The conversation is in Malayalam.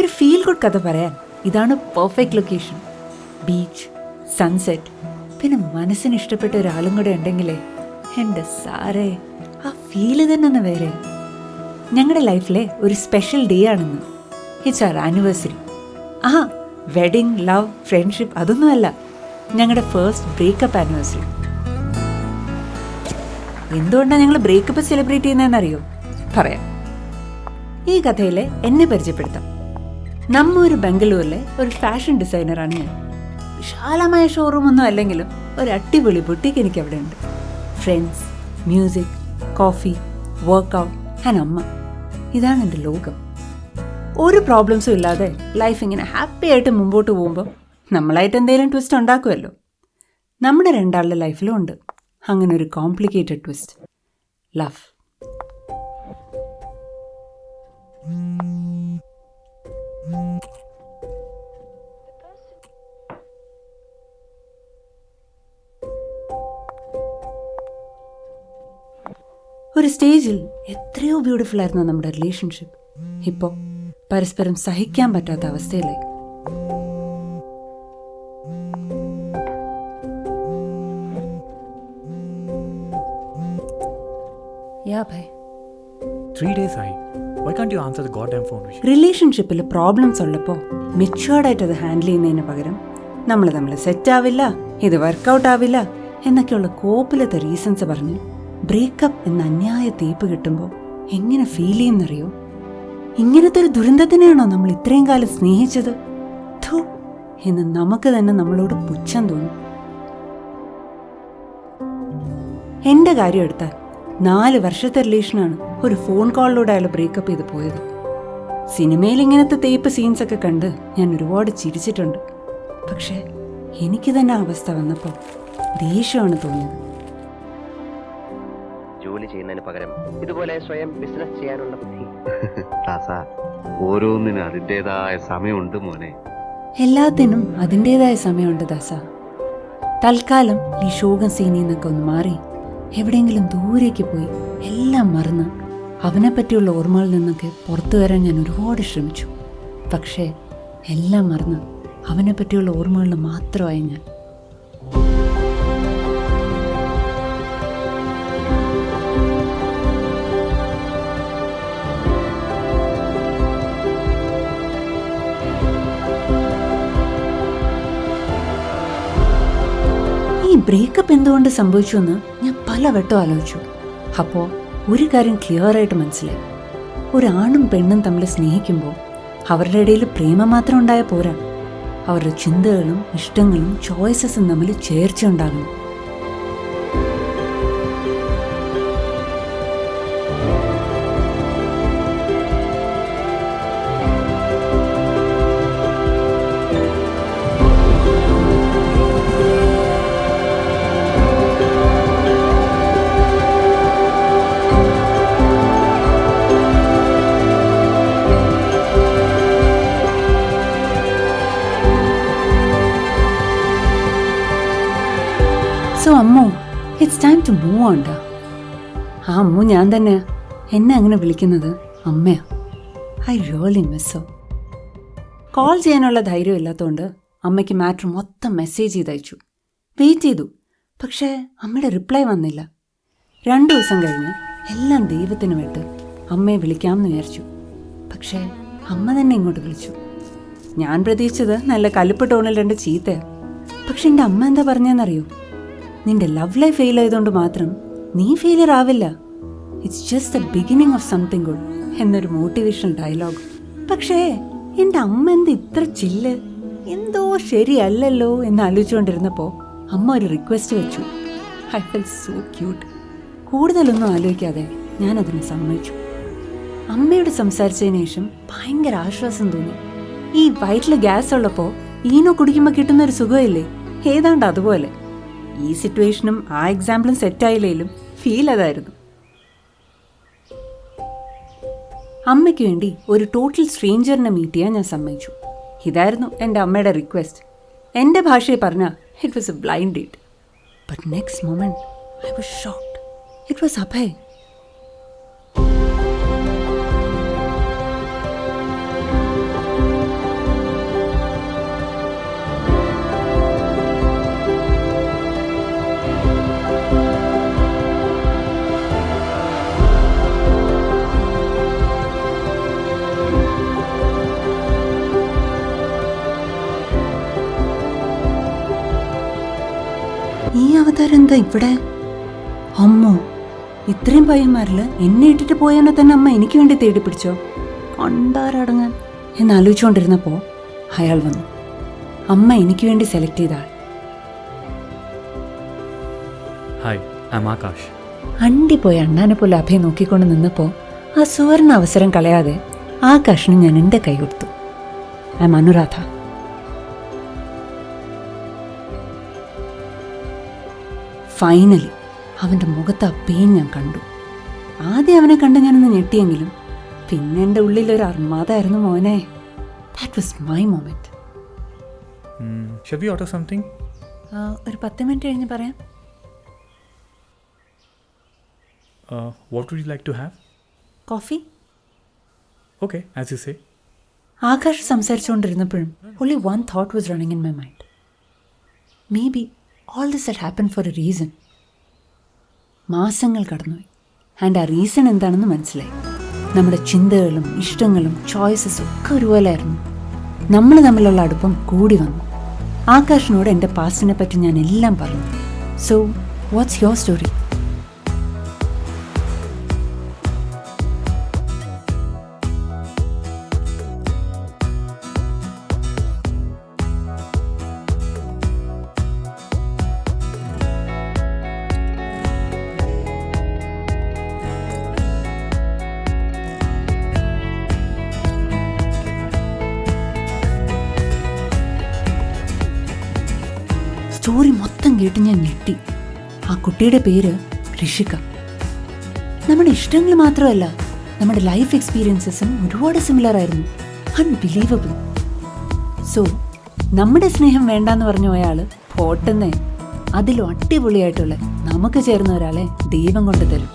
ഒരു ഫീൽ ഗുഡ് കഥ പറയാൻ ഇതാണ് പെർഫെക്റ്റ് ലൊക്കേഷൻ. ബീച്ച്, സൺസെറ്റ്, പിന്നെ മനസ്സിന് ഇഷ്ടപ്പെട്ട ഒരാളും കൂടെ ഉണ്ടെങ്കിലേ എൻ്റെ സാറേ ആ ഫീല് തന്നെ ഒന്ന് വേറെ. ഞങ്ങളുടെ ലൈഫിലെ ഒരു സ്പെഷ്യൽ ഡേ ആണെന്ന്. It's our anniversary. Wedding, love, friendship അതൊന്നുമല്ല, ഞങ്ങളുടെ ഫസ്റ്റ് ബ്രേക്കപ്പ് ആനിവേഴ്സറി. എന്തുകൊണ്ടാണ് ഞങ്ങൾ ബ്രേക്കപ്പ് സെലിബ്രേറ്റ് ചെയ്യുന്നതെന്നറിയോ? പറയാം. ഈ കഥയിലെ എന്നെ പരിചയപ്പെടുത്താം. നമ്മൊരു ബംഗളൂരിലെ ഒരു ഫാഷൻ ഡിസൈനറാണ് ഞാൻ. വിശാലമായ ഷോറൂം ഒന്നും അല്ലെങ്കിലും ഒരു അടിപൊളി ബുട്ടീക്ക് എനിക്ക് അവിടെ ഉണ്ട്. Friends, music, coffee, workout and അമ്മ. ഇതാണ് എൻ്റെ ലോകം. ഒരു പ്രോബ്ലംസും ഇല്ലാതെ ലൈഫ് ഇങ്ങനെ ഹാപ്പി ആയിട്ട് മുമ്പോട്ട് പോകുമ്പോൾ നമ്മളായിട്ട് എന്തെങ്കിലും ട്വിസ്റ്റ് ഉണ്ടാക്കുമല്ലോ. നമ്മുടെ രണ്ടാളുടെ ലൈഫിലും ഉണ്ട് അങ്ങനെ ഒരു കോംപ്ലിക്കേറ്റഡ് ട്വിസ്റ്റ്, ലവ്. ഒരു സ്റ്റേജിൽ എത്രയോ ബ്യൂട്ടിഫുൾ ആയിരുന്നു നമ്മുടെ റിലേഷൻഷിപ്പ്. ഇപ്പോൾ പരസ്പരം സഹിക്കാൻ പറ്റാത്ത അവസ്ഥയിലായി. റിലേഷൻഷിപ്പിൽ പ്രോബ്ലംസ് ഉള്ളപ്പോൾ മെച്യൂർഡായിട്ട് അത് ഹാൻഡിൽ ചെയ്യുന്നതിന് പകരം നമ്മൾ സെറ്റ് ആവില്ല, ഇത് വർക്കൗട്ട് ആവില്ല എന്നൊക്കെയുള്ള കോപ്പിലത്തെ റീസൺസ് പറഞ്ഞ് ബ്രേക്കപ്പ് എന്ന അന്യായ തീപ്പ് കിട്ടുമ്പോൾ എങ്ങനെ ഫീൽ ചെയ്യുന്നറിയോ? ഇങ്ങനത്തെ ഒരു ദുരന്തത്തിനെയാണോ നമ്മൾ ഇത്രയും കാലം സ്നേഹിച്ചത് എന്ന് നമുക്ക് തന്നെ നമ്മളോട് പുച്ഛം തോന്നും. എൻ്റെ കാര്യം എടുത്താൽ 4 വർഷത്തെ റിലേഷനാണ് ഒരു ഫോൺ കോളിലൂടെ അയാൾ ബ്രേക്കപ്പ് ചെയ്ത് പോയത്. സിനിമയിൽ ഇങ്ങനത്തെ തേപ്പ് സീൻസൊക്കെ കണ്ട് ഞാൻ ഒരുപാട് ചിരിച്ചിട്ടുണ്ട്. പക്ഷേ എനിക്ക് തന്നെ അവസ്ഥ വന്നപ്പോൾ ദേഷ്യമാണ് തോന്നിയത്. ജോലി ചെയ്യുന്നതിന് പകരം ഇതുപോലെ സ്വയം ബിസിനസ് ചെയ്യാനുള്ള ബുദ്ധി. ഓരോന്നിനും അതിൻ്റെതായ സമയമുണ്ട് മോനെ. എല്ലാത്തിനും അതിൻ്റെതായ സമയമുണ്ട് ദാസ. തൽക്കാലം ഈ ശോകം സീനിൽ നിന്നൊക്കെ ഒന്ന് മാറി എവിടെയെങ്കിലും ദൂരേക്ക് പോയി എല്ലാം മറന്ന് അവനെ പറ്റിയുള്ള ഓർമ്മകളിൽ നിന്നൊക്കെ പുറത്തു വരാൻ ഞാൻ ഒരുപാട് ശ്രമിച്ചു. പക്ഷേ എല്ലാം മറന്ന് അവനെ പറ്റിയുള്ള ഓർമ്മകളിൽ മാത്രമായി ഞാൻ. ഈ ബ്രേക്കപ്പ് എന്തുകൊണ്ട് സംഭവിച്ചു എന്ന് ഞാൻ പലവട്ടം ആലോചിച്ചു. അപ്പോൾ ഒരു കാര്യം ക്ലിയറായിട്ട് മനസ്സിലായി. ഒരാണും പെണ്ണും തമ്മിൽ സ്നേഹിക്കുമ്പോൾ അവരുടെ ഇടയിൽ പ്രേമം മാത്രം ഉണ്ടായാൽ പോരാ, അവരുടെ ചിന്തകളും ഇഷ്ടങ്ങളും ചോയ്സസും തമ്മിൽ ചേർച്ച ഉണ്ടാകണം. So Ammu, it's time to move on. ആ അമ്മു ഞാൻ തന്നെ. എന്നെ അങ്ങനെ വിളിക്കുന്നത് അമ്മയാ. I really miss her. Call ചെയ്യാനുള്ള ധൈര്യം ഇല്ലാത്തതുകൊണ്ട് അമ്മയ്ക്ക് മാറ്റർ മൊത്തം മെസ്സേജ് ചെയ്തയച്ചു. വെയിറ്റ് ചെയ്തു, പക്ഷേ അമ്മയുടെ റിപ്ലൈ വന്നില്ല. 2 ദിവസം കഴിഞ്ഞ് എല്ലാം ദൈവത്തിന് വിട്ട് അമ്മയെ വിളിക്കാമെന്ന് വിചാരിച്ചു. പക്ഷേ അമ്മ തന്നെ ഇങ്ങോട്ട് വിളിച്ചു. ഞാൻ പ്രതീക്ഷിച്ചത് നല്ല കലിപ്പ് ടോണിൽ 2 ചീത്തയാണ്. പക്ഷെ എൻ്റെ അമ്മ എന്താ പറഞ്ഞതെന്നറിയോ? നിന്റെ ലവ് ലൈഫ് ഫെയിൽ ആയതുകൊണ്ട് മാത്രം നീ ഫെയിലിയർ ആവില്ല, it's just the beginning of something good എന്നൊരു മോട്ടിവേഷണൽ ഡയലോഗ്. പക്ഷേ എൻ്റെ അമ്മ എന്താ ഇത്ര ചില്ല്? എന്തോ ശരിയല്ലല്ലോ എന്ന് ആലോചിച്ചുകൊണ്ടിരുന്നപ്പോൾ അമ്മ ഒരു റിക്വസ്റ്റ് വെച്ചു. I felt so cute. കൂടുതലൊന്നും ആലോചിക്കാതെ ഞാനതിന് സമ്മതിച്ചു. അമ്മയോട് സംസാരിച്ചതിന് ശേഷം ഭയങ്കര ആശ്വാസം തോന്നി. ഈ വയറ്റിൽ ഗ്യാസ് ഉള്ളപ്പോൾ ഈനോ കുടിക്കുമ്പോൾ കിട്ടുന്നൊരു സുഖമില്ലേ, ഏതാണ്ട് അതുപോലെ. ഈ സിറ്റുവേഷനും ആ എക്സാമ്പിളും സെറ്റായില്ലേലും ഫീൽ അതായിരുന്നു. അമ്മയ്ക്ക് വേണ്ടി ഒരു ടോട്ടൽ സ്ട്രേഞ്ചറിനെ മീറ്റ് ചെയ്യാൻ ഞാൻ സമ്മതിച്ചു. ഇതായിരുന്നു എൻ്റെ അമ്മയുടെ റിക്വസ്റ്റ്. എൻ്റെ ഭാഷയിൽ പറഞ്ഞാൽ it was A blind date. But next moment I was shocked. It was Abhay. ഈ അവതാരം എന്താ ഇവിടെ? അമ്മോ, ഇത്രയും പയ്യന്മാരിൽ എന്നെ ഇട്ടിട്ട് പോയവനെ തന്നെ അമ്മ എനിക്ക് വേണ്ടി തേടി പിടിച്ചോ? കണ്ടാരടങ്ങാൻ എന്നാലോചിച്ചുകൊണ്ടിരുന്നപ്പോൾ അയാൾ വന്നു. അമ്മ എനിക്ക് വേണ്ടി സെലക്ട് ചെയ്ത ആൾ. Hi, I am Akash. അണ്ടിപ്പോയി അണ്ണാനെ പോലെ അഭയം നോക്കിക്കൊണ്ട് നിന്നപ്പോൾ ആ സുവർണ അവസരം കളയാതെ ആകാശിന് ഞാൻ എൻ്റെ കൈ കൊടുത്തു. I M Anuradha. ഫൈനലി അവൻ്റെ മുഖത്ത് ആ പെയിൻ ഞാൻ കണ്ടു. ആദ്യം അവനെ കണ്ട് ഞാനൊന്ന് ഞെട്ടിയെങ്കിലും പിന്നെ എൻ്റെ ഉള്ളിലൊരു അർമാദായിരുന്നു മോനെ. That was my moment. Shall we order something? ഒരു 10 മിനിറ്റ് കഴിഞ്ഞ് പറയാം. What would you like to have? Coffee. Okay, as you say. Akash സംസാരിച്ചുകൊണ്ടിരുന്നപ്പോഴും only one thought was running in my mind. Maybe all this had happened for a reason. മാസങ്ങൾ കടന്നുപോയി. ആൻഡ് ആ റീസൺ എന്താണെന്ന് മനസ്സിലായി. നമ്മുടെ ചിന്തകളും ഇഷ്ടങ്ങളും ചോയ്സസും ഒക്കെ ഒരുപോലെയായിരുന്നു. നമ്മൾ തമ്മിലുള്ള അടുപ്പം കൂടി വന്നു. ആകാശിനോട് എൻ്റെ പാസ്റ്റിനെ പറ്റി ഞാൻ എല്ലാം പറഞ്ഞു. So what's your story? Story മൊത്തം കേട്ട് ഞാൻ ഞെട്ടി. ആ കുട്ടിയുടെ പേര് ഋഷിക. നമ്മുടെ ഇഷ്ടങ്ങൾ മാത്രമല്ല, നമ്മുടെ ലൈഫ് എക്സ്പീരിയൻസസും ഒരുപാട് സിമിലർ ആയിരുന്നു. അൺബിലീവബിൾ. സോ നമ്മുടെ സ്നേഹം വേണ്ടാന്ന് പറഞ്ഞു പോയാൾ പോട്ടെന്നേ, അതിലും അടിപൊളിയായിട്ടുള്ള നമുക്ക് ചേർന്ന ഒരാളെ ദൈവം കൊണ്ട് തരും.